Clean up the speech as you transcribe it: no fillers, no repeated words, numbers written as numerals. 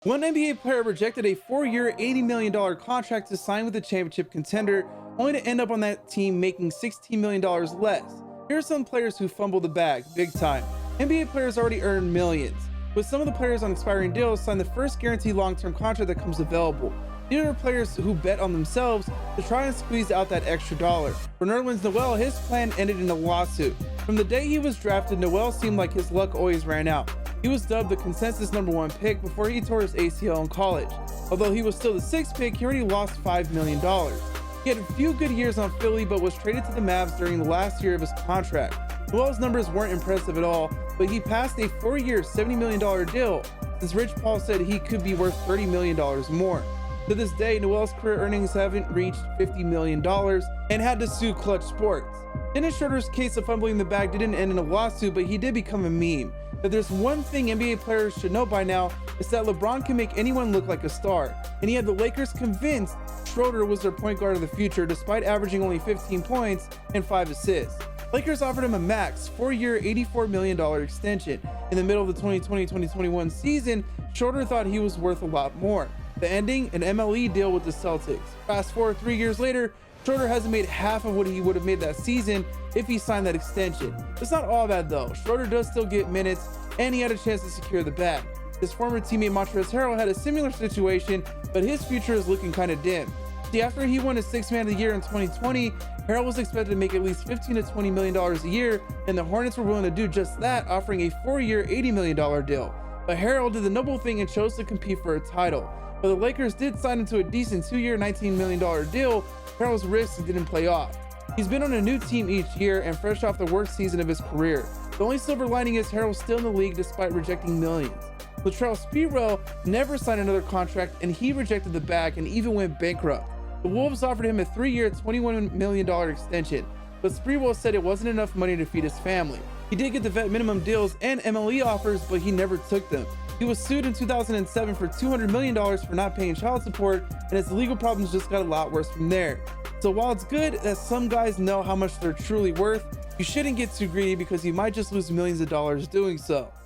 One NBA player rejected a 4-year, $80 million contract to sign with the championship contender, only to end up on that team making $16 million less. Here are some players who fumbled the bag big time. NBA players already earn millions, with some of the players on expiring deals sign the first guaranteed long-term contract that comes available. These are players who bet on themselves to try and squeeze out that extra dollar. For Nerlens Noel, his plan ended in a lawsuit. From the day he was drafted, Noel seemed like his luck always ran out. He was dubbed the consensus #1 pick before he tore his ACL in college. Although he was still the 6th pick, he already lost $5 million. He had a few good years on Philly, but was traded to the Mavs during the last year of his contract. Noel's numbers weren't impressive at all, but he passed a 4-year, $70 million deal, since Rich Paul said he could be worth $30 million more. To this day, Noel's career earnings haven't reached $50 million and had to sue Clutch Sports. Dennis Schroeder's case of fumbling the bag didn't end in a lawsuit, but he did become a meme. If there's one thing NBA players should know by now, it's that LeBron can make anyone look like a star, and he had the Lakers convinced Schroeder was their point guard of the future despite averaging only 15 points and 5 assists. Lakers offered him a max 4-year, $84 million extension. In the middle of the 2020-2021 season, Schroeder thought he was worth a lot more. The ending, an MLE deal with the Celtics. Fast forward 3 years later, Schroeder hasn't made half of what he would have made that season if he signed that extension. It's not all bad though. Schroeder does still get minutes, and he had a chance to secure the bag. His former teammate Montrezl Harrell had a similar situation, but his future is looking kind of dim. See, after he won his 6th Man of the Year in 2020, Harrell was expected to make at least $15 to $20 million a year, and the Hornets were willing to do just that, offering a 4-year, $80 million deal. But Harrell did the noble thing and chose to compete for a title. But the Lakers did sign him to a decent 2-year, $19 million deal. Harrell's risks didn't play off. He's been on a new team each year and fresh off the worst season of his career. The only silver lining is Harrell's still in the league despite rejecting millions. Latrell Sprewell never signed another contract, and he rejected the bag and even went bankrupt. The Wolves offered him a 3-year, $21 million extension, but Sprewell said it wasn't enough money to feed his family. He did get the vet minimum deals and MLE offers, but he never took them. He was sued in 2007 for $200 million for not paying child support, and his legal problems just got a lot worse from there. So while it's good that some guys know how much they're truly worth, you shouldn't get too greedy because you might just lose millions of dollars doing so.